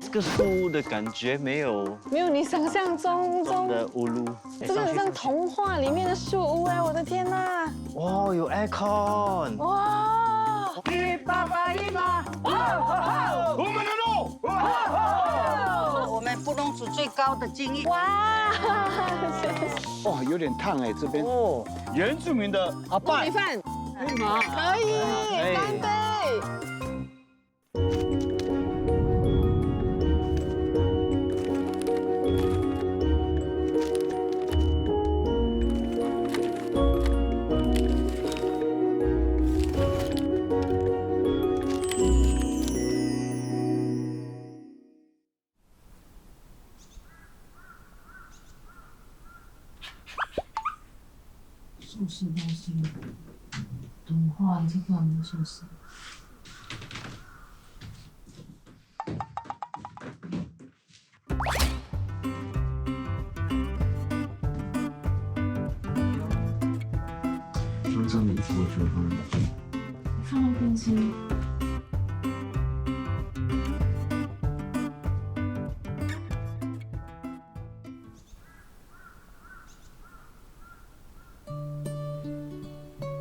这个树的感觉没有你想象中的乌鲁，这个很像童话里面的树屋哎，我的天哪！哦，有 aircon， 哇188，我们的路，我们布农族最高的敬意。哇！哇，有点烫哎，这边哦，原住民的阿拜糯米，饭可以，干杯！素食东西，读画这个没素食。放上你我觉得放到冰箱。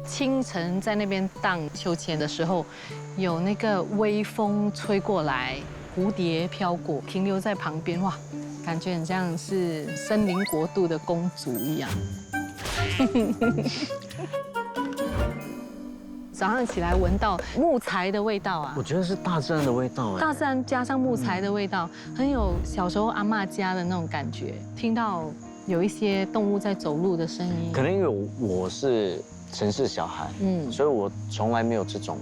清晨在那边荡秋千的时候，有那个微风吹过来，蝴蝶飘过，停留在旁边，哇，感觉很像是森林国度的公主一样。早上起来闻到木材的味道啊我，觉得是大自然的味道哎。大自然加上木材的味道，很有小时候阿嬷家的那种感觉。听到有一些动物在走路的声音，可能因为我是城市小孩，所以我从来没有这种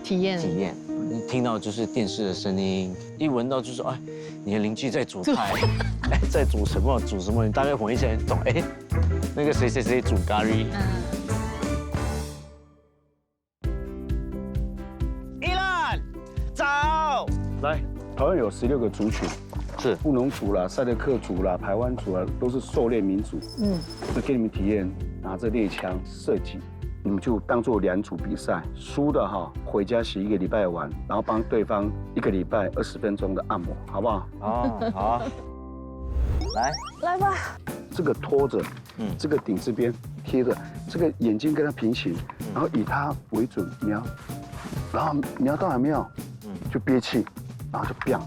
体验。你听到就是电视的声音，一闻到就是哎，你的邻居在煮菜，哎，在煮什么？煮什么？你大概混一下就懂，哎，那个谁谁谁煮咖喱。依兰，早。来，台湾有16个族群，是布农族啦、赛德克族啦、排湾族啦，都是狩猎民族。会给你们体验拿着猎枪射击，你们就当做2组比赛，输的哈回家洗1个礼拜碗，然后帮对方1个礼拜20分钟的按摩，好不好？哦，好啊，来吧。这个拖着，这个顶这边贴着，这个眼睛跟它平行，然后以它为准瞄，然后瞄到还没有，就憋气，然后就砰，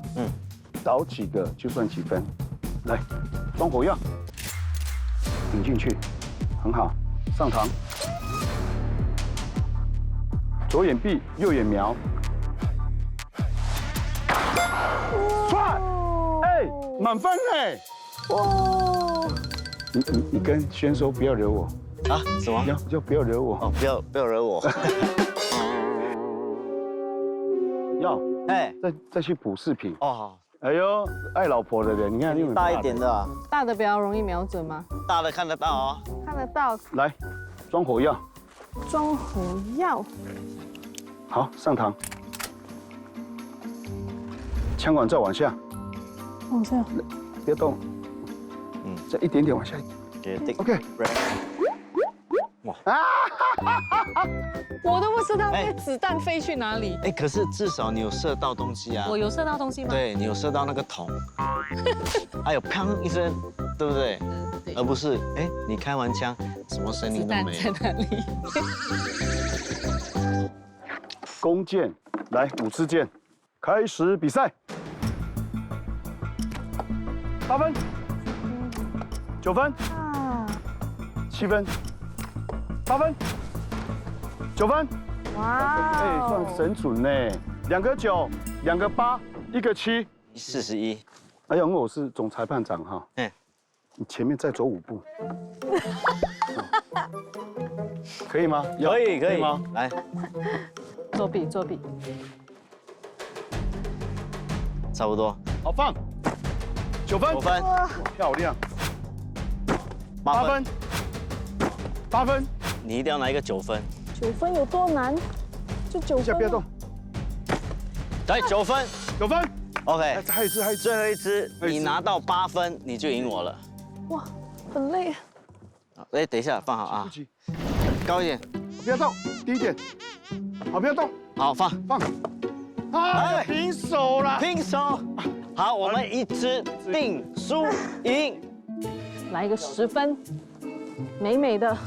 倒几个就算几分，来，装火药，顶进去，很好，上膛，左眼闭，右眼瞄，帅，哎，满分哎，哇！你跟选手不要惹我，啊，什么？要不要惹我？哦，不要惹我。要，哎，再去补饰品。哦，好，哎呦，爱老婆的人，你看你有大一点的啊，大的比较容易瞄准吗？大的看得到哦。看得到。来，装火药，装火药。好，上膛，枪管再往下，往下。不要动，再一点点往下决定。 ，OK。我都不知道那个子弹飞去哪里。哎，可是至少你有射到东西啊。我有射到东西吗？对，你有射到那个桶，还有砰一声，对不对？对。而不是哎，你开完枪，什么声子弹音都没有。在哪里？弓箭，来5支箭，开始比赛。8分，9分，7分，8分，9分。哇！哎，算神准呢，2个9，2个8，1个7。41。哎呀，因为我是总裁判长哈，你前面再走5步，可以吗？可以吗？来，作弊。差不多。好放，9分9分，漂亮8分， ，8分，你一定要拿一个9分。 9分有多难？就9分。一下不要动来9分，9分。 ，OK，还有一支，最后一支还有一支你拿到8分，你就赢我了。哇，很累。哎，等一下，放好啊，高一点，不要动，低一点，好，不要动，好放，放。哎，平手啦，拼手，好，我们一致定输赢。来一个10分，美美的。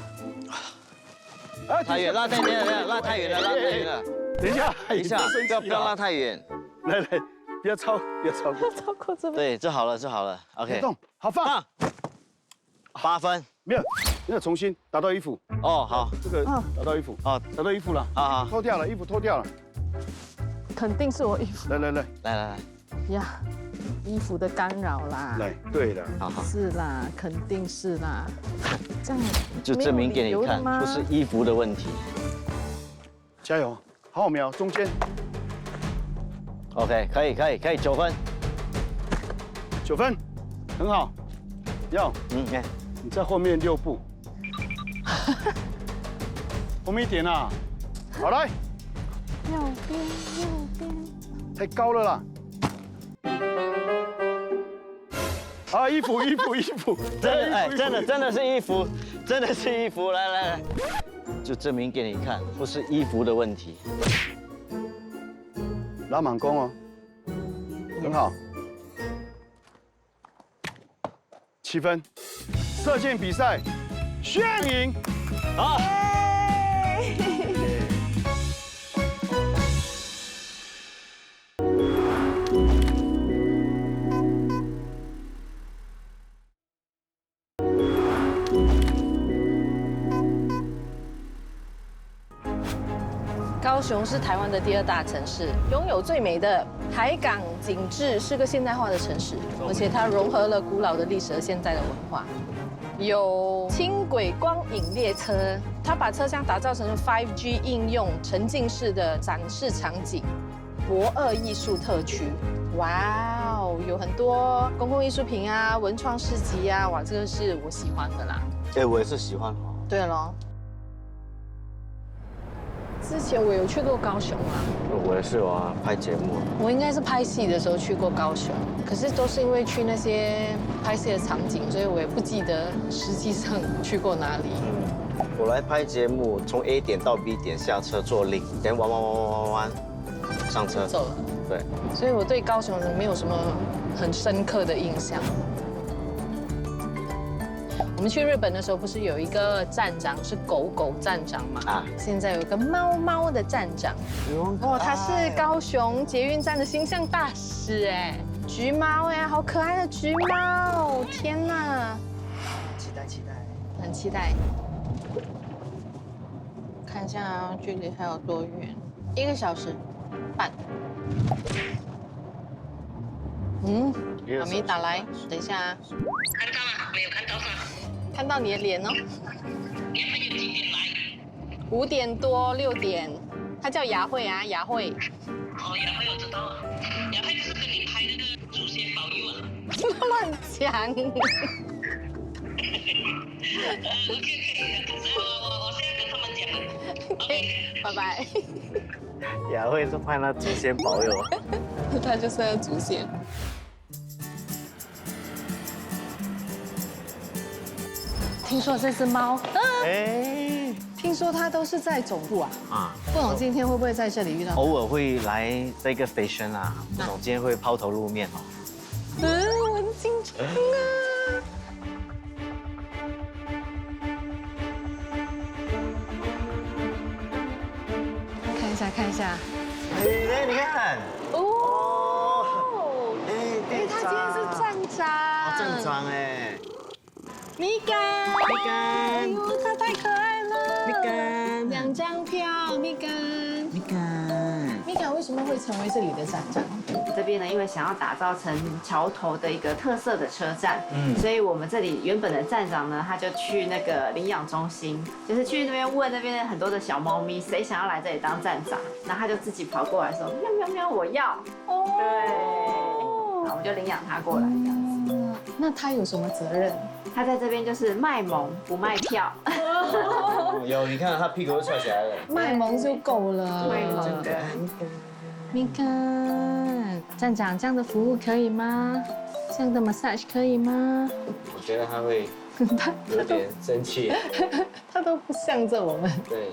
太远，拉太远了，拉太远了，拉太远了。等一下，等一下，不要拉太远。来，不要超过。超过这边。对，这好了。OK。别动，好放。 8分，没有，重新打到衣服。哦，好，这个打到衣服。好，打到衣服了。好，脱掉了，衣服脱掉了。肯定是我衣服来，呀，衣服的干扰啦。来，对的。好，是啦，肯定是啦。这样就证明给你看，不是衣服的问题。加油，好好瞄，中间。OK，可以，9分。 9分，很好。哎。 你在后面6步，后面一点啊，好来，右边，太高了啦！啊，衣服，真的是衣服，真的是衣服，来，就证明给你看，不是衣服的问题。拉满弓哦，很好，7分。 射箭比赛，炫赢！好。高雄是台湾的第2大城市，拥有最美的海港景致，是个现代化的城市，而且它融合了古老的历史和现代的文化。 有轻轨光影列车，它把车厢打造成了 5G 应用沉浸式的展示场景，博二艺术特区。哇哦，有很多公共艺术品啊，文创市集啊，哇，这个是我喜欢的啦。哎，我也是喜欢。对了，之前我有去过高雄啊。我也是啊，拍节目。我应该是拍戏的时候去过高雄，可是都是因为去那些拍摄的场景，所以我也不记得实际上去过哪里。我来拍节目，从 A 点到 B 点下车坐link，然后弯，上车走了。对，所以我对高雄没有什么很深刻的印象。我们去日本的时候，不是有一个站长是狗站长嘛？啊，现在有一个猫的站长。哦，他是高雄捷运站的形象大使哎，橘猫哎，好可爱的橘猫！天哪，期待，很期待。看一下距离还有多远？1个小时半。还没打来，等一下啊。看到了没有？看到吗？看到你的脸哦。你们有几点来？5点多6点。她叫雅慧啊，雅慧。哦，雅慧我知道，雅慧就是跟你拍那个祖先保佑啊。乱讲。OK， 我现在跟他们讲了。OK， 拜拜。雅慧是拍那祖先保佑。他就是那个祖先。听说这只猫，听说它都是在总部啊。不懂今天会不会在这里遇到？偶尔会来这个 fashion 啊，不懂今天会抛头露面哦。我很紧张啊。看一下。哎，你看。哦。哎，他今天是站长。站长哎。米干，哎呦，他太可爱了。米干，2张票，米干。米干为什么会成为这里的站长？这边呢，因为想要打造成桥头的一个特色的车站，所以我们这里原本的站长呢，他就去那个领养中心，就是去那边问那边很多的小猫咪，谁想要来这里当站长，然后他就自己跑过来说，喵喵喵，我要。哦。对。然后我们就领养他过来这样子。那他有什么责任？他在这边就是卖萌不卖票。有，你看他屁股都翘起来了。卖萌就够了。卖萌的。米干，站长这样的服务可以吗？这样的 massage 可以吗？我觉得他会有点生气。他都不向着我们。对。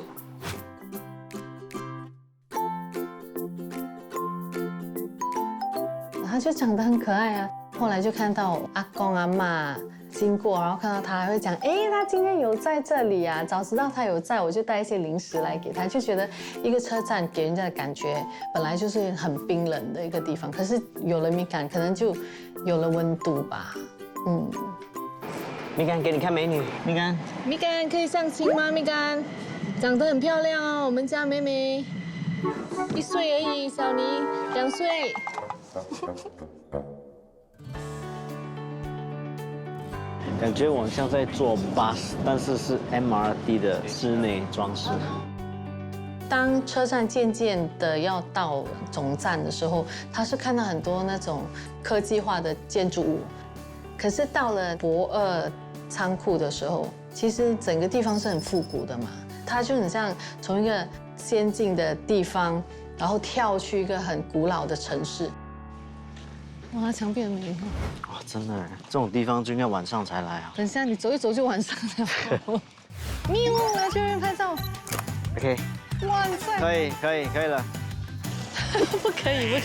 他就长得很可爱啊。后来就看到阿公阿嬷经过，然后看到他还会讲，哎，他今天有在这里啊，早知道他有在，我就带一些零食来给他，就觉得一个车站给人家的感觉本来就是很冰冷的一个地方，可是有了米干，可能就有了温度吧。米干，给你看美女，米干。米干可以相亲吗？米干长得很漂亮哦，我们家妹妹1岁而已，小妮2岁。感觉我像在坐巴士，但是是 MRT 的室内装饰。当车站渐渐的要到总站的时候，他是看到很多那种科技化的建筑物。可是到了博二仓库的时候，其实整个地方是很复古的嘛，它就很像从一个先进的地方，然后跳去一个很古老的城市。哇，墙壁很美。哇，真的，这种地方就应该晚上才来啊。等一下，你走一走就晚上了。喵，来这边拍照。OK。哇塞！可以了。不可以。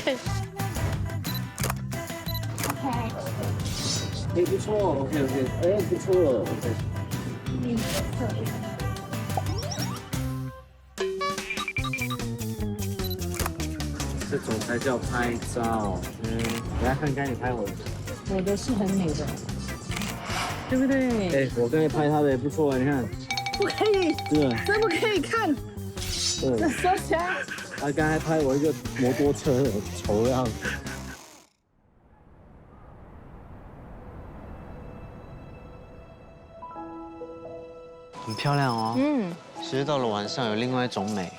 哎，不错 ，OK， 哎，不错了，OK。这种才叫拍照。来看看你拍我的。我的是很美的，对不对？哎，我刚才拍他的也不错啊，你看。不可以，真不可以看。对。收起来。他刚才拍我一个摩托车的丑样子。很漂亮哦。其实到了晚上有另外一种美。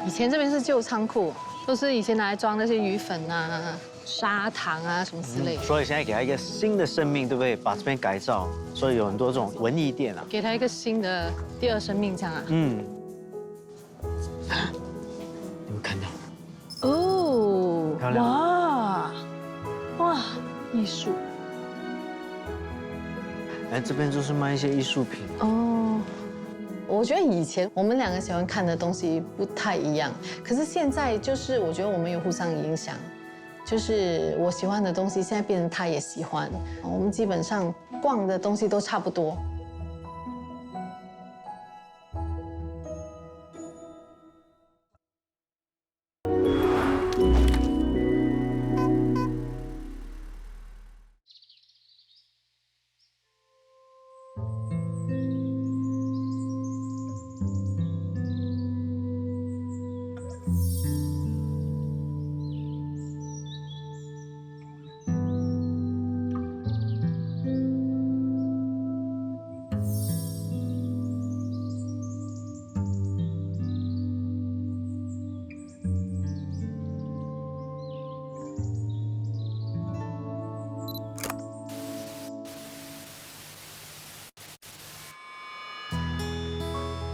以前这边是旧仓库，都是以前拿来装那些鱼粉啊、砂糖啊什么之类的。所以现在给它一个新的生命，对不对？把这边改造，所以有很多这种文艺店啊。给它一个新的第2生命，这样啊？有没有看到？哦，漂亮。哇，艺术。哎，这边就是卖一些艺术品。哦，我觉得以前我们2个喜欢看的东西不太一样，可是现在就是我觉得我们有互相影响，就是我喜欢的东西现在变成他也喜欢，我们基本上逛的东西都差不多。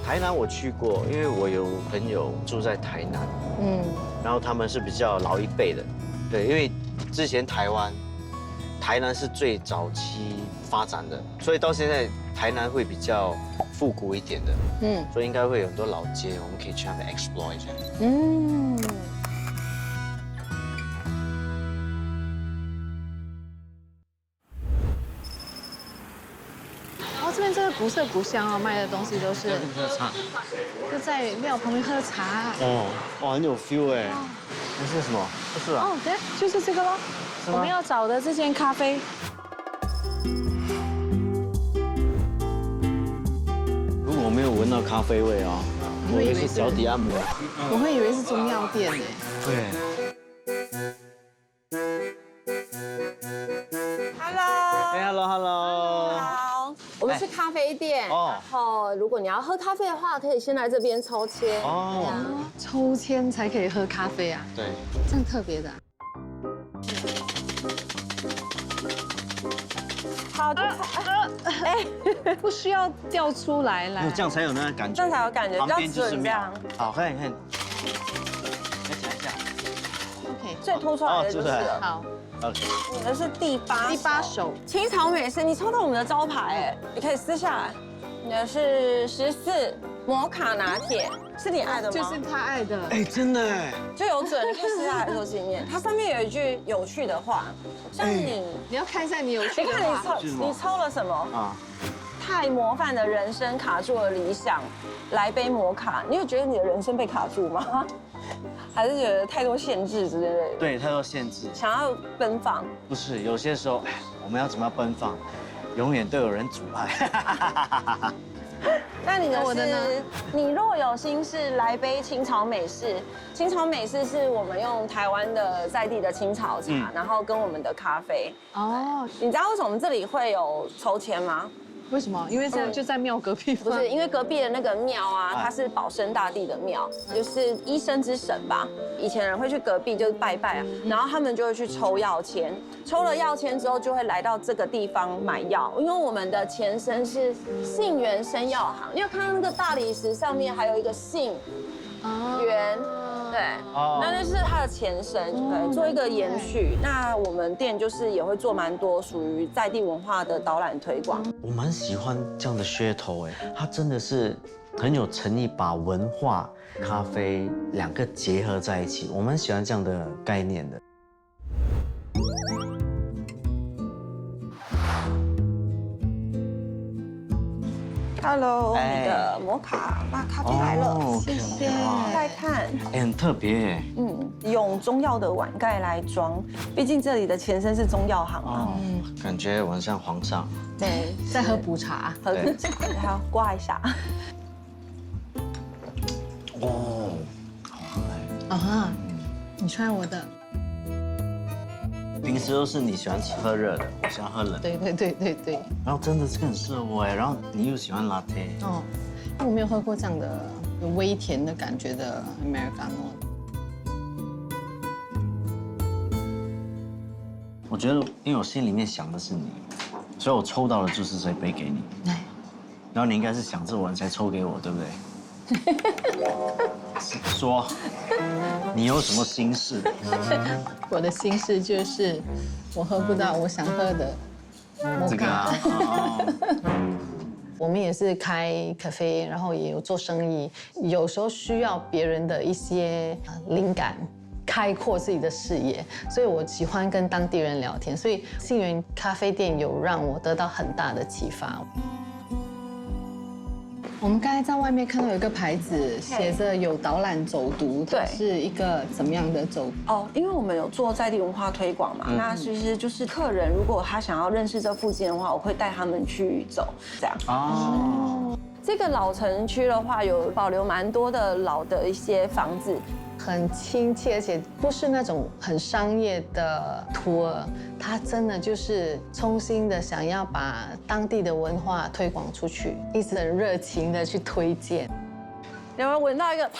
台南我去过，因为我有朋友住在台南，然后他们是比较老一辈的，对，因为之前台南是最早期发展的，所以到现在台南会比较复古一点的，所以应该会有很多老街，我们可以去那边 explore 一下。这边这个古色古香哦，卖的东西都是喝茶，就在庙旁边喝茶。哇，很有 feel 哎。那是什么？不是啊。对，就是这个咯。我们要找的这间咖啡。如果我没有闻到咖啡味啊，我以为是脚底按摩。我会以为是中药店呢。对。Hello。我们是咖啡店，然后如果你要喝咖啡的话，可以先来这边抽签。抽签才可以喝咖啡啊？对，这样特别的。好的，不需要掉出来啦。这样才有那个感觉，这样才有感觉，旁边就是庙。好，看。来讲一下。OK， 最凸出来的就是好。你们是第八首青草美式，你抽到我们的招牌哎，你可以撕下来。你的是14摩卡拿铁是你爱的吗？就是他爱的。哎，真的哎，就有准，你可以撕下来做纪念。它上面有一句有趣的话，像你要看一下你有趣你看你抽了什么啊？太模范的人生卡住了理想，来杯摩卡。你有觉得你的人生被卡住吗？还是觉得太多限制之类的？对，太多限制。想要奔放？不是，有些时候，哎，我们要怎么样奔放，永远都有人阻碍。那你的是，你若有心事，来杯清炒美式。清炒美式是我们用台湾的在地的青草茶，然后跟我们的咖啡。哦，你知道为什么我们这里会有抽签吗？为什么？因为就在庙隔壁。不是，因为隔壁的那个庙啊，它是保生大帝的庙，就是医生之神吧。以前人会去隔壁就是拜拜啊，然后他们就会去抽药签，抽了药签之后就会来到这个地方买药，因为我们的前身是信源生药行。你有看到那个大理石上面还有一个信源？对，那就是它的前身，对，做一个延续。那我们店就是也会做蛮多属于在地文化的导览推广。我蛮喜欢这样的噱头，哎，它真的是很有诚意，把文化、咖啡两个结合在一起。我蛮喜欢这样的概念的。Hello， 你的摩卡那咖啡来了，谢谢。再看，哎，很特别哎。用中药的碗盖来装，毕竟这里的前身是中药行嘛。感觉我很像皇上。对，在喝补茶，喝补茶，还要刮一下。哦，好喝哎。啊，你穿我的。平时都是你喜欢喝热的，我喜欢喝冷的。对。然后真的是很适合我哎，然后你又喜欢 latte。哦，因为我没有喝过这样的有微甜的感觉的 Americano。我觉得，因为我心里面想的是你，所以我抽到的就是这杯给你。然后你应该是想着我，你才抽给我，对不对？说，你有什么心事？我的心事就是我喝不到我想喝的摩卡。这个啊。我们也是开咖啡，然后也有做生意，有时候需要别人的一些灵感。开阔自己的视野，所以我喜欢跟当地人聊天，所以信源咖啡店有让我得到很大的启发。我们刚才在外面看到有一个牌子，写着有导览走读，它是一个怎么样的走？哦，因为我们有做在地文化推广嘛，那其实就是客人如果他想要认识这附近的话，我会带他们去走，这样。哦。这个老城区的话，有保留蛮多的老的一些房子。很亲切，而且不是那种很商业的tour，它真的就是衷心的想要把当地的文化推广出去，一直很热情的去推荐。有没有闻到一个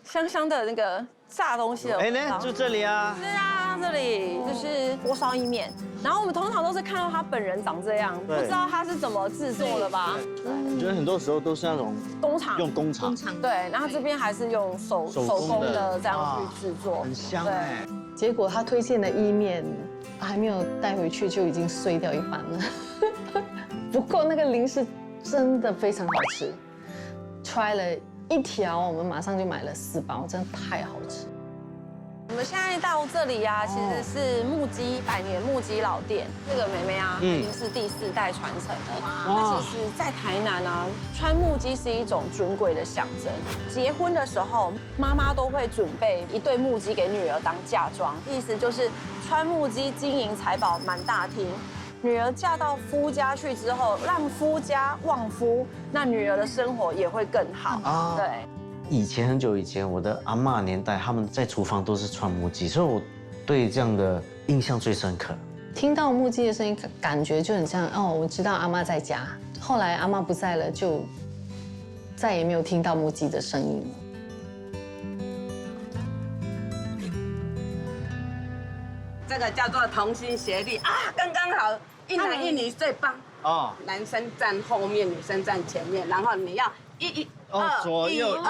香香的那个炸东西的味道？哎，就这里啊。是啊，这里就是锅烧意面。然后我们通常都是看到他本人长这样，不知道他是怎么制作的吧？我觉得很多时候都是那种工厂，用工厂。对，然后这边还是用手工的这样去制作，很香哎。结果他推荐的意面还没有带回去就已经碎掉一半了。不过那个零食真的非常好吃，try了1条，我们马上就买了4包，真的太好吃。我们现在到这里啊，其实是100年木屐老店。这个妹妹啊，已经是第4代传承了。那其实，在台南啊，穿木屐是一种尊贵的象征。结婚的时候，妈妈都会准备一对木屐给女儿当嫁妆，意思就是穿木屐金银财宝满大厅。女儿嫁到夫家去之后，让夫家旺夫，那女儿的生活也会更好。对。以前很久以前，我的阿嬷年代，他们在厨房都是穿木屐，所以我对这样的印象最深刻。听到木屐的声音，感觉就很像哦，我知道阿嬷在家。后来阿嬷不在了，就再也没有听到木屐的声音了。这个叫做同心协力啊，刚刚好，一男一女最棒哦。男生站后面，女生站前面，然后你要1、2、左右2、1、2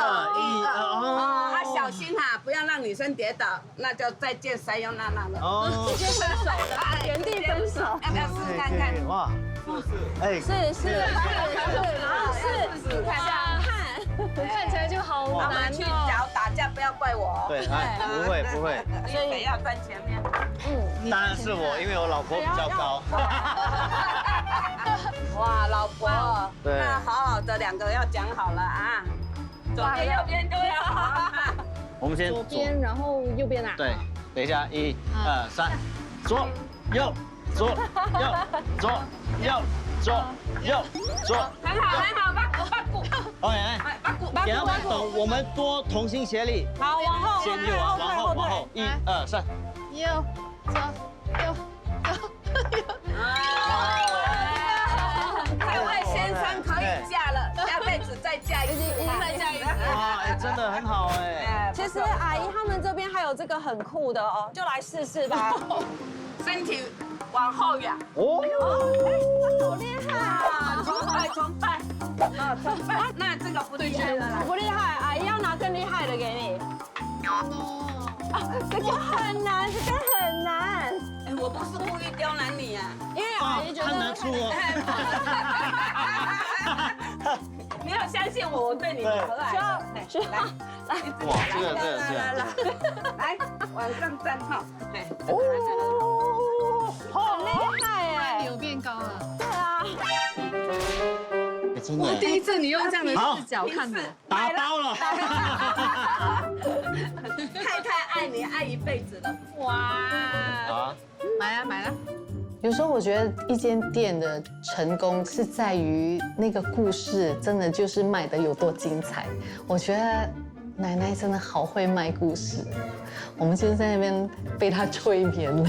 啊，小心哈，不要让女生跌倒，那就再见塞哟娜娜了。哦，直接分手了，原地分手，要不要试试看看？哇，是，然后是，看。看起来就好我难们去哦。打架不要怪我。对，哎，不会不会，所以谁要站前面？当然是我，因为我老婆比较高。哇，老婆，对那好好的2个要讲好了啊，左边右边都要好。我们先左边，然后右边啊。对，等一下，1、2、3，左右左右左右左右左。很好很好，八股。 OK， 给他们懂，我们多同心协力。好，往后，先右啊，往后，1、2、3。右左右左右。这位先生可以嫁了，下辈子再嫁一次，再嫁一次。哇，哎，真的很好哎。其实阿姨他们这边还有这个很酷的哦，就来试试吧。身体往后仰。哦，好厉害啊！崇拜。那这个不厉害了啦。不厉害，阿姨要拿更厉害的给你。这个很难，这个很难。哎，我不是故意刁难你啊，因为阿姨觉得很难出哦。你要相信我，我对你和蔼。需要来，哇，这个，来，往上站哈。对。哦，好厉害哎！有变高了。对啊，真的。第一次你用这样的视角看我，打包了。太爱你，爱一辈子了。哇！啊，买啊买了。有时候我觉得一间店的成功是在于那个故事真的就是卖的有多精彩。我觉得奶奶真的好会卖故事，我们就在那边被她催眠了。